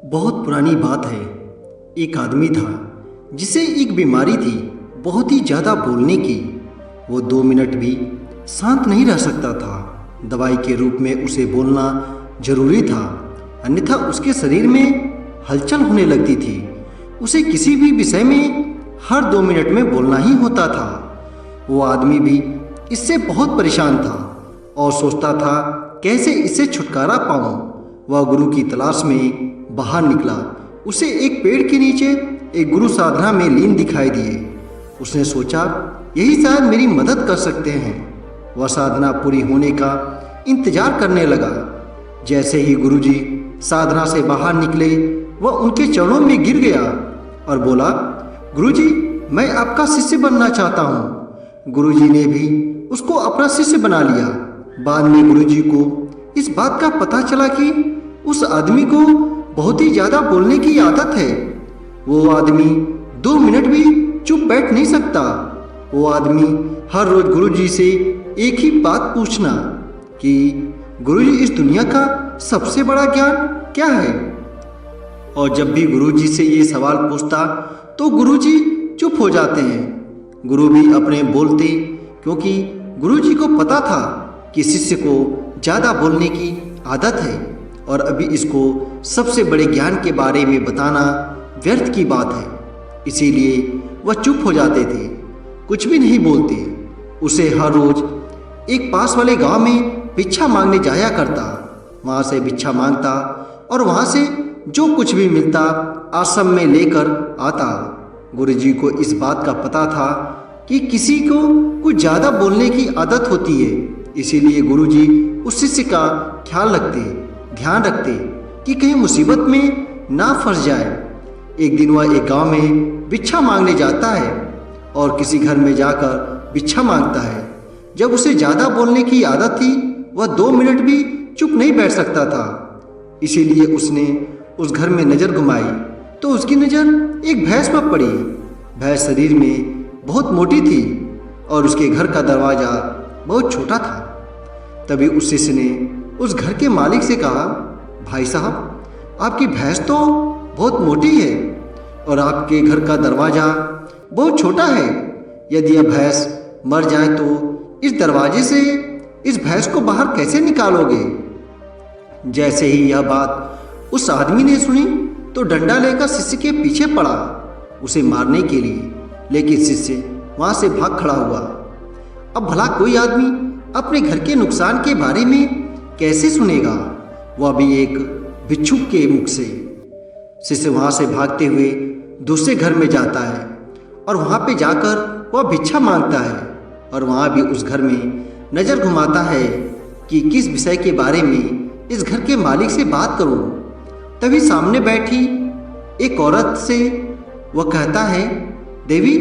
बहुत पुरानी बात है। एक आदमी था जिसे एक बीमारी थी बहुत ही ज़्यादा बोलने की। वो 2 मिनट भी शांत नहीं रह सकता था। दवाई के रूप में उसे बोलना जरूरी था, अन्यथा उसके शरीर में हलचल होने लगती थी। उसे किसी भी विषय में हर 2 मिनट में बोलना ही होता था। वो आदमी भी इससे बहुत परेशान था और सोचता था कैसे इससे छुटकारा पाऊं। वह गुरु की तलाश में बाहर निकला। उसे एक पेड़ के नीचे एक गुरु साधना में लीन दिखाई दिए। उसने सोचा यही शायद मेरी मदद कर सकते हैं। वह साधना पूरी होने का इंतजार करने लगा। जैसे ही गुरुजी साधना से बाहर निकले, वह उनके चरणों में गिर गया और बोला, गुरुजी, मैं आपका शिष्य बनना चाहता हूँ। गुरुजी ने भी उसको अपना शिष्य बना लिया। बाद में गुरुजी को इस बात का पता चला कि उस आदमी को बहुत ही ज़्यादा बोलने की आदत है। वो आदमी 2 मिनट भी चुप बैठ नहीं सकता। वो आदमी हर रोज गुरुजी से एक ही बात पूछना कि गुरुजी, इस दुनिया का सबसे बड़ा ज्ञान क्या है? और जब भी गुरुजी से ये सवाल पूछता तो गुरुजी चुप हो जाते हैं। गुरु भी अपने बोलते, क्योंकि गुरुजी को पता था कि शिष्य को ज़्यादा बोलने की आदत है और अभी इसको सबसे बड़े ज्ञान के बारे में बताना व्यर्थ की बात है। इसीलिए वह चुप हो जाते थे, कुछ भी नहीं बोलते। उसे हर रोज एक पास वाले गांव में भिक्षा मांगने जाया करता। वहाँ से भिक्षा मांगता और वहाँ से जो कुछ भी मिलता आश्रम में लेकर आता। गुरुजी को इस बात का पता था कि किसी को कुछ ज़्यादा बोलने की आदत होती है। इसीलिए गुरुजी उस शिष्य का ध्यान रखते कि कहीं मुसीबत में ना फंस जाए। एक दिन वह एक गांव में भिक्षा मांगने जाता है और किसी घर में जाकर भिक्षा मांगता है। जब उसे ज़्यादा बोलने की आदत थी, वह 2 मिनट भी चुप नहीं बैठ सकता था। इसीलिए उसने उस घर में नज़र घुमाई तो उसकी नज़र एक भैंस पर पड़ी। भैंस शरीर में बहुत मोटी थी और उसके घर का दरवाज़ा बहुत छोटा था। तभी उस शिष्य ने उस घर के मालिक से कहा, भाई साहब, आपकी भैंस तो बहुत मोटी है और आपके घर का दरवाज़ा बहुत छोटा है। यदि यह भैंस मर जाए तो इस दरवाजे से इस भैंस को बाहर कैसे निकालोगे? जैसे ही यह बात उस आदमी ने सुनी तो डंडा लेकर शिष्य के पीछे पड़ा उसे मारने के लिए, लेकिन शिष्य वहाँ से भाग खड़ा हुआ। अब भला कोई आदमी अपने घर के नुकसान के बारे में कैसे सुनेगा, वह भी एक भिक्षुक के मुख से। शिष्य वहाँ से भागते हुए दूसरे घर में जाता है और वहाँ पे जाकर वह भिक्षा मांगता है और वहाँ भी उस घर में नज़र घुमाता है कि किस विषय के बारे में इस घर के मालिक से बात करूँ। तभी सामने बैठी एक औरत से वह कहता है, देवी,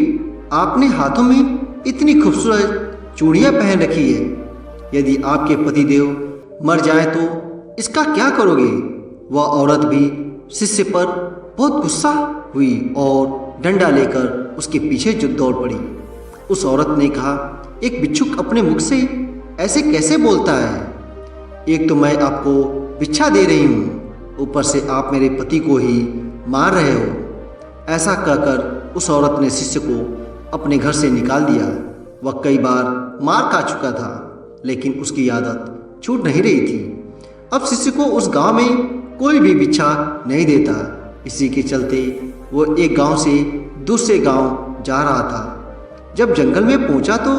आपने हाथों में इतनी खूबसूरत चूड़ियाँ पहन रखी है। यदि आपके पतिदेव मर जाए तो इसका क्या करोगे? वह औरत भी शिष्य पर बहुत गुस्सा हुई और डंडा लेकर उसके पीछे दौड़ पड़ी। उस औरत ने कहा, एक भिक्षुक अपने मुख से ऐसे कैसे बोलता है? एक तो मैं आपको भिक्षा दे रही हूँ, ऊपर से आप मेरे पति को ही मार रहे हो। ऐसा कहकर उस औरत ने शिष्य को अपने घर से निकाल दिया। वह कई बार मार खा चुका था, लेकिन उसकी आदत छूट नहीं रही थी। अब शिष्य को उस गांव में कोई भी भिक्षा नहीं देता। इसी के चलते वो एक गांव से दूसरे गांव जा रहा था। जब जंगल में पहुंचा तो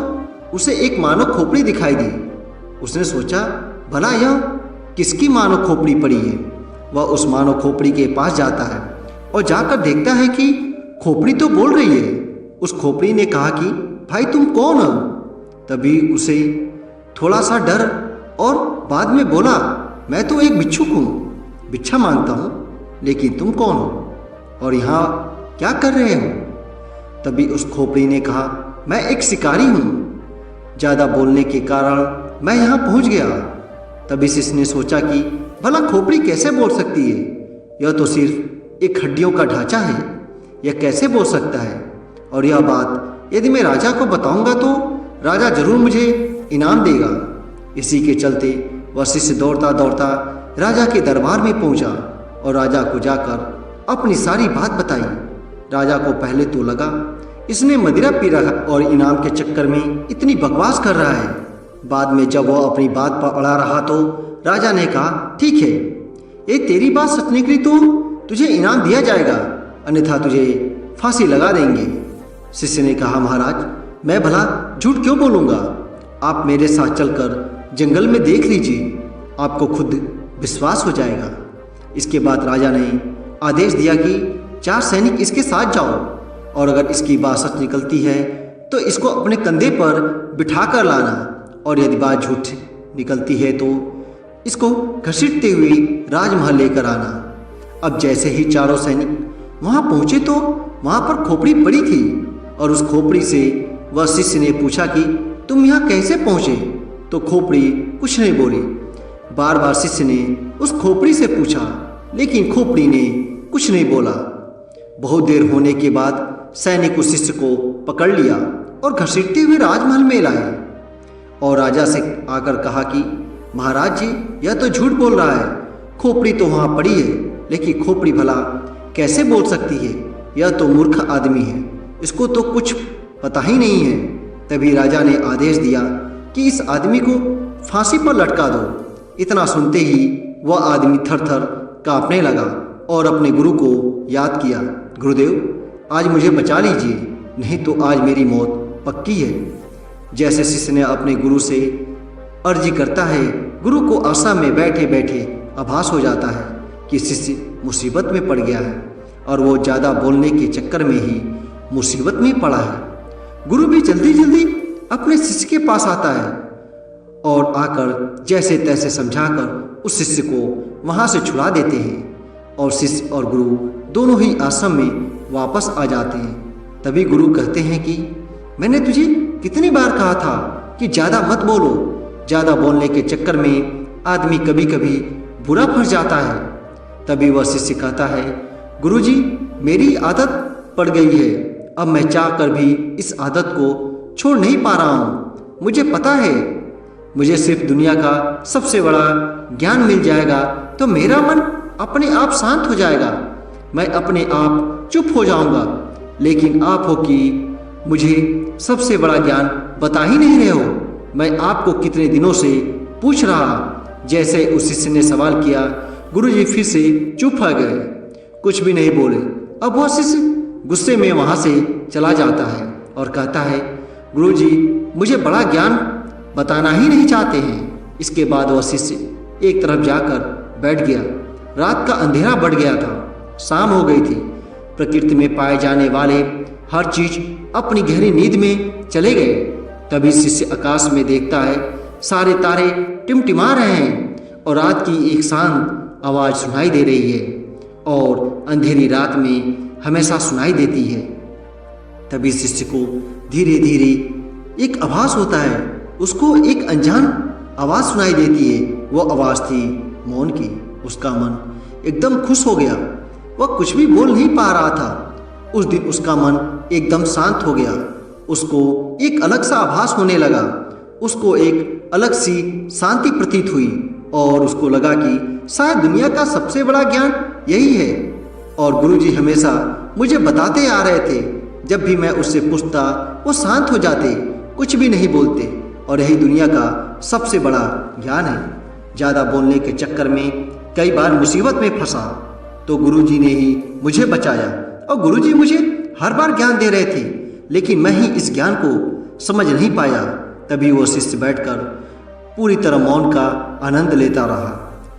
उसे एक मानव खोपड़ी दिखाई दी। उसने सोचा, भला यह किसकी मानव खोपड़ी पड़ी है? वह उस मानव खोपड़ी के पास जाता है और जाकर देखता है कि खोपड़ी तो बोल रही है। उस खोपड़ी ने कहा कि भाई, तुम कौन हो? तभी उसे थोड़ा सा डर और बाद में बोला, मैं तो एक भिक्षुक हूँ, भिक्षा मांगता हूँ, लेकिन तुम कौन हो और यहाँ क्या कर रहे हो? तभी उस खोपड़ी ने कहा, मैं एक शिकारी हूँ, ज़्यादा बोलने के कारण मैं यहाँ पहुँच गया। तभी शिष्य ने सोचा कि भला खोपड़ी कैसे बोल सकती है? यह तो सिर्फ एक हड्डियों का ढांचा है, यह कैसे बोल सकता है? और यह बात यदि मैं राजा को बताऊंगा तो राजा जरूर मुझे इनाम देगा। इसी के चलते वह शिष्य दौड़ता दौड़ता राजा के दरबार में पहुंचा और राजा को जाकर अपनी सारी बात बताई। राजा को पहले तो लगा इसने मदिरा पी रहा और इनाम के चक्कर में इतनी बकवास कर रहा है। बाद में जब वो अपनी बात पर अड़ा रहा तो राजा ने कहा, ठीक है, ये तेरी बात सच निकली तो तुझे इनाम दिया जाएगा, अन्यथा तुझे फांसी लगा देंगे। शिष्य ने कहा, महाराज मैं भला झूठ क्यों बोलूँगा, आप मेरे साथ चलकर जंगल में देख लीजिए, आपको खुद विश्वास हो जाएगा। इसके बाद राजा ने आदेश दिया कि 4 सैनिक इसके साथ जाओ और अगर इसकी बात सच निकलती है तो इसको अपने कंधे पर बिठा कर लाना, और यदि बात झूठ निकलती है तो इसको घसीटते हुए राजमहल लेकर आना। अब जैसे ही चारों सैनिक वहाँ पहुँचे तो वहाँ पर खोपड़ी पड़ी थी और उस खोपड़ी से वह शिष्य ने पूछा कि तुम यहाँ कैसे पहुँचे, तो खोपड़ी कुछ नहीं बोली। बार बार शिष्य ने उस खोपड़ी से पूछा लेकिन खोपड़ी ने कुछ नहीं बोला। बहुत देर होने के बाद सैनिक उस शिष्य को पकड़ लिया और घसीटते हुए राजमहल में लाए और राजा से आकर कहा कि महाराज जी यह तो झूठ बोल रहा है, खोपड़ी तो वहाँ पड़ी है, लेकिन खोपड़ी भला कैसे बोल सकती है, यह तो मूर्ख आदमी है, इसको तो कुछ पता ही नहीं है। तभी राजा ने आदेश दिया कि इस आदमी को फांसी पर लटका दो। इतना सुनते ही वह आदमी थर थर कांपने लगा और अपने गुरु को याद किया, गुरुदेव आज मुझे बचा लीजिए, नहीं तो आज मेरी मौत पक्की है। जैसे शिष्य ने अपने गुरु से अर्जी करता है, गुरु को आशा में बैठे बैठे आभास हो जाता है कि शिष्य मुसीबत में पड़ गया है और वो ज़्यादा बोलने के चक्कर में ही मुसीबत में पड़ा है। गुरु भी जल्दी जल्दी अपने शिष्य के पास आता है और आकर जैसे तैसे समझाकर उस शिष्य को वहाँ से छुड़ा देते हैं और शिष्य और गुरु दोनों ही आश्रम में वापस आ जाते हैं। तभी गुरु कहते हैं कि मैंने तुझे कितनी बार कहा था कि ज़्यादा मत बोलो, ज़्यादा बोलने के चक्कर में आदमी कभी कभी बुरा फंस जाता है। तभी वह शिष्य कहता है, गुरुजी मेरी आदत पड़ गई है, अब मैं चाह कर भी इस आदत को छोड़ नहीं पा रहा हूँ। मुझे पता है मुझे सिर्फ दुनिया का सबसे बड़ा ज्ञान मिल जाएगा तो मेरा मन अपने आप शांत हो जाएगा, मैं अपने आप चुप हो जाऊंगा, लेकिन आप हो कि मुझे सबसे बड़ा ज्ञान बता ही नहीं रहे हो। मैं आपको कितने दिनों से पूछ रहा। जैसे उस शिष्य ने सवाल किया, गुरुजी फिर से चुप हो गए, कुछ भी नहीं बोले। अब वह शिष्य गुस्से में वहाँ से चला जाता है और कहता है, गुरुजी मुझे बड़ा ज्ञान बताना ही नहीं चाहते हैं। इसके बाद वह शिष्य एक तरफ जाकर बैठ गया। रात का अंधेरा बढ़ गया था, शाम हो गई थी। प्रकृति में पाए जाने वाले हर चीज अपनी गहरी नींद में चले गए। तभी शिष्य आकाश में देखता है सारे तारे टिमटिमा रहे हैं और रात की एक शांत आवाज़ सुनाई दे रही है और अंधेरी रात में हमेशा सुनाई देती है। तभी शिष्य को धीरे धीरे एक आभास होता है, उसको एक अनजान आवाज़ सुनाई देती है। वो आवाज़ थी मौन की। उसका मन एकदम खुश हो गया, वह कुछ भी बोल नहीं पा रहा था। उस दिन उसका मन एकदम शांत हो गया। उसको एक अलग सा आभास होने लगा, उसको एक अलग सी शांति प्रतीत हुई और उसको लगा कि शायद दुनिया का सबसे बड़ा ज्ञान यही है। और गुरुजी हमेशा मुझे बताते आ रहे थे, जब भी मैं उससे पूछता वो शांत हो जाते, कुछ भी नहीं बोलते, और यही दुनिया का सबसे बड़ा ज्ञान है। ज़्यादा बोलने के चक्कर में कई बार मुसीबत में फंसा तो गुरुजी ने ही मुझे बचाया। और गुरुजी मुझे हर बार ज्ञान दे रहे थे, लेकिन मैं ही इस ज्ञान को समझ नहीं पाया। तभी वो शिष्य बैठकर पूरी तरह मौन का आनंद लेता रहा,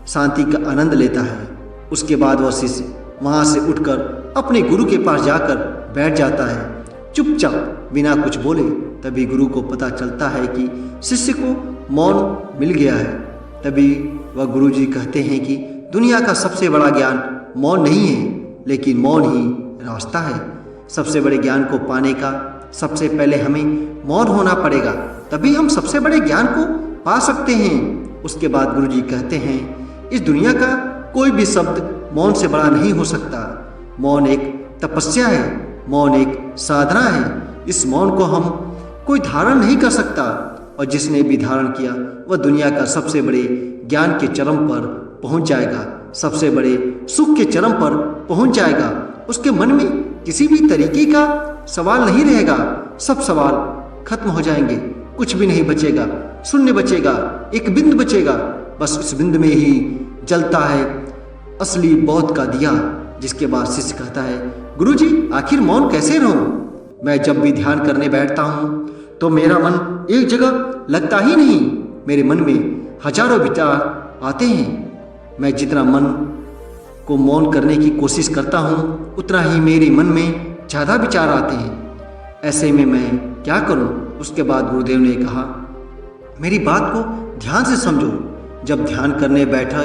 शांति का आनंद लेता है। उसके बाद वह शिष्य वहाँ से उठकर अपने गुरु के पास जाकर बैठ जाता है, चुपचाप बिना कुछ बोले। तभी गुरु को पता चलता है कि शिष्य को मौन मिल गया है। तभी वह गुरुजी कहते हैं कि दुनिया का सबसे बड़ा ज्ञान मौन नहीं है, लेकिन मौन ही रास्ता है। सबसे बड़े ज्ञान को पाने का सबसे पहले हमें मौन होना पड़ेगा, तभी हम सबसे बड़े ज्ञान को पा सकते हैं। उसके बाद गुरुजी कहते हैं, इस दुनिया का कोई भी शब्द मौन से बड़ा नहीं हो सकता। मौन एक तपस्या है, मौन एक साधना है। इस मौन को हम कोई धारण नहीं कर सकता, और जिसने भी धारण किया वह दुनिया का सबसे बड़े ज्ञान के चरम पर पहुंच जाएगा। सबसे बड़े सुख के चरम पर पहुंच जाएगा। उसके मन में किसी भी तरीके का सवाल नहीं रहेगा, सब सवाल खत्म हो जाएंगे, कुछ भी नहीं बचेगा, शून्य बचेगा, एक बिंदु बचेगा। बस उस बिंदु में ही जलता है असली बौद्ध का दिया। जिसके बाद शिष्य कहता है, गुरुजी आखिर मौन कैसे रहूं? मैं जब भी ध्यान करने बैठता हूं तो मेरा मन एक जगह लगता ही नहीं। मेरे मन में हजारों विचार आते हैं। मैं जितना मन को मौन करने की कोशिश करता हूं उतना ही मेरे मन में ज़्यादा विचार आते हैं। ऐसे में मैं क्या करूं? उसके बाद गुरुदेव ने कहा, मेरी बात को ध्यान से समझो। जब ध्यान करने बैठा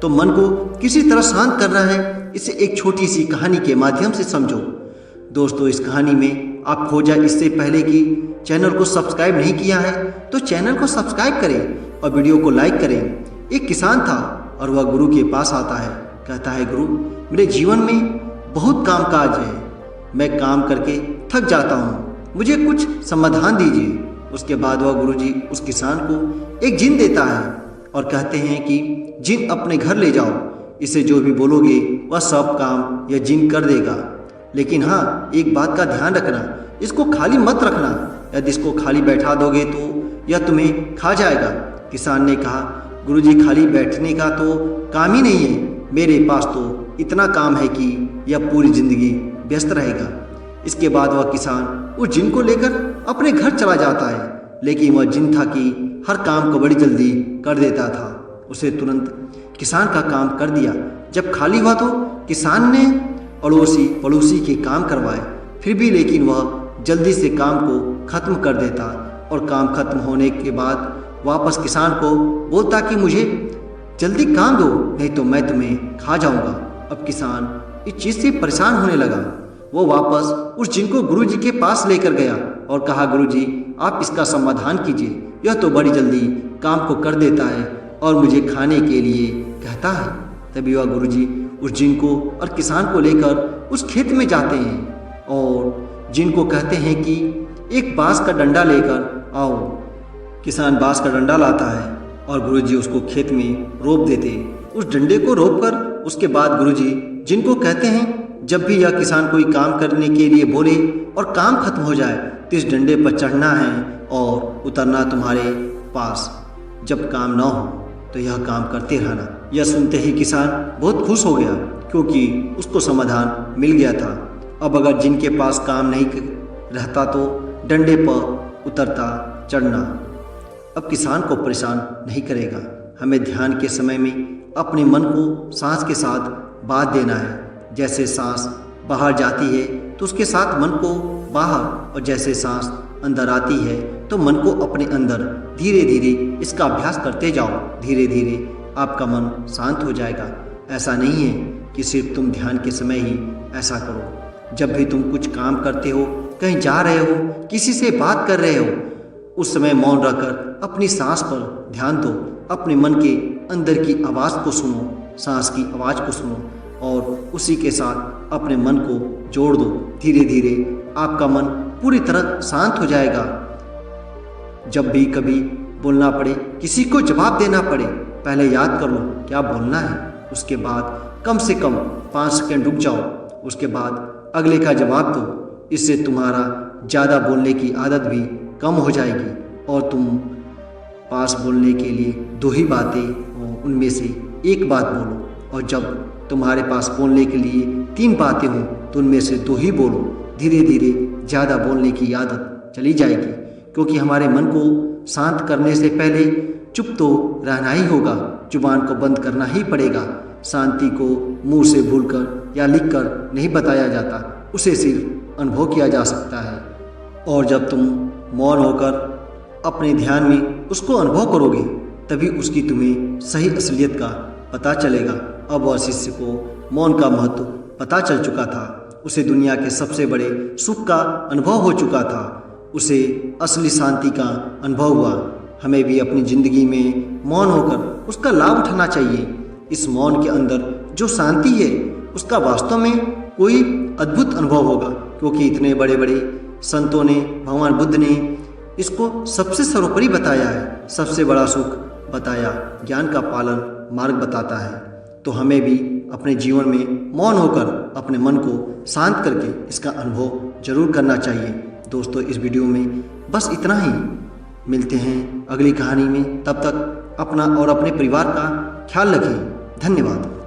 तो मन को किसी तरह शांत करना है, इसे एक छोटी सी कहानी के माध्यम से समझो। दोस्तों, इस कहानी में आप खो जाए इससे पहले कि चैनल को सब्सक्राइब नहीं किया है तो चैनल को सब्सक्राइब करें और वीडियो को लाइक करें। एक किसान था और वह गुरु के पास आता है, कहता है, गुरु मेरे जीवन में बहुत कामकाज है, मैं काम करके थक जाता हूँ, मुझे कुछ समाधान दीजिए। उसके बाद वह गुरुजी उस किसान को एक जिन देता है और कहते हैं कि जिन अपने घर ले जाओ, इसे जो भी बोलोगे वह सब काम यह जिन कर देगा। लेकिन हाँ, एक बात का ध्यान रखना, इसको खाली मत रखना, यदि इसको खाली बैठा दोगे तो यह तुम्हें खा जाएगा। किसान ने कहा, गुरुजी खाली बैठने का तो काम ही नहीं है, मेरे पास तो इतना काम है कि यह पूरी जिंदगी व्यस्त रहेगा। इसके बाद वह किसान उस जिन को लेकर अपने घर चला जाता है। लेकिन वह जिन था कि हर काम को बड़ी जल्दी कर देता था। उसे तुरंत किसान का काम कर दिया। जब खाली हुआ तो किसान ने अड़ोसी पड़ोसी के काम करवाए, फिर भी लेकिन वह जल्दी से काम को खत्म कर देता और काम खत्म होने के बाद वापस किसान को बोलता कि मुझे जल्दी काम दो, नहीं तो मैं तुम्हें खा जाऊंगा। अब किसान इस चीज़ से परेशान होने लगा। वो वापस उस जिन को गुरुजी के पास लेकर गया और कहा, गुरुजी आप इसका समाधान कीजिए, यह तो बड़ी जल्दी काम को कर देता है और मुझे खाने के लिए कहता है। तभी वह गुरुजी उस जिन को और किसान को लेकर उस खेत में जाते हैं और जिन को कहते हैं कि एक बांस का डंडा लेकर आओ। किसान बांस का डंडा लाता है और गुरुजी उसको खेत में रोप देते। उस डंडे को रोपकर उसके बाद गुरुजी जिन को कहते हैं, जब भी यह किसान कोई काम करने के लिए बोले और काम खत्म हो जाए तो इस डंडे पर चढ़ना है और उतरना तुम्हारे पास। जब काम न हो तो यह काम करते रहना। यह सुनते ही किसान बहुत खुश हो गया क्योंकि उसको समाधान मिल गया था। अब अगर जिनके पास काम नहीं रहता तो डंडे पर उतरता चढ़ना अब किसान को परेशान नहीं करेगा। हमें ध्यान के समय में अपने मन को सांस के साथ बांध देना है। जैसे सांस बाहर जाती है तो उसके साथ मन को बाहर, और जैसे सांस अंदर आती है तो मन को अपने अंदर। धीरे धीरे इसका अभ्यास करते जाओ, धीरे धीरे आपका मन शांत हो जाएगा। ऐसा नहीं है कि सिर्फ तुम ध्यान के समय ही ऐसा करो। जब भी तुम कुछ काम करते हो, कहीं जा रहे हो, किसी से बात कर रहे हो, उस समय मौन रहकर अपनी सांस पर ध्यान दो। अपने मन के अंदर की आवाज़ को सुनो, सांस की आवाज़ को सुनो और उसी के साथ अपने मन को जोड़ दो। धीरे धीरे आपका मन पूरी तरह शांत हो जाएगा। जब भी कभी बोलना पड़े, किसी को जवाब देना पड़े, पहले याद कर लो क्या बोलना है। उसके बाद कम से कम 5 सेकंड रुक जाओ, उसके बाद अगले का जवाब दो। इससे तुम्हारा ज़्यादा बोलने की आदत भी कम हो जाएगी और तुम पास बोलने के लिए 2 ही बातें हो, उनमें से एक बात बोलो। और जब तुम्हारे पास बोलने के लिए 3 बातें हों तो उनमें से 2 ही बोलो। धीरे धीरे ज़्यादा बोलने की आदत चली जाएगी क्योंकि हमारे मन को शांत करने से पहले चुप तो रहना ही होगा, जुबान को बंद करना ही पड़ेगा। शांति को मुंह से भूलकर या लिखकर नहीं बताया जाता, उसे सिर्फ अनुभव किया जा सकता है। और जब तुम मौन होकर अपने ध्यान में उसको अनुभव करोगे तभी उसकी तुम्हें सही असलियत का पता चलेगा। अब वह शिष्य को मौन का महत्व पता चल चुका था। उसे दुनिया के सबसे बड़े सुख का अनुभव हो चुका था। उसे असली शांति का अनुभव हुआ। हमें भी अपनी ज़िंदगी में मौन होकर उसका लाभ उठाना चाहिए। इस मौन के अंदर जो शांति है उसका वास्तव में कोई अद्भुत अनुभव होगा क्योंकि इतने बड़े बड़े संतों ने, भगवान बुद्ध ने इसको सबसे सर्वोपरि बताया है, सबसे बड़ा सुख बताया, ज्ञान का पालन मार्ग बताता है। तो हमें भी अपने जीवन में मौन होकर अपने मन को शांत करके इसका अनुभव जरूर करना चाहिए। दोस्तों, इस वीडियो में बस इतना ही। मिलते हैं अगली कहानी में, तब तक अपना और अपने परिवार का ख्याल रखें। धन्यवाद।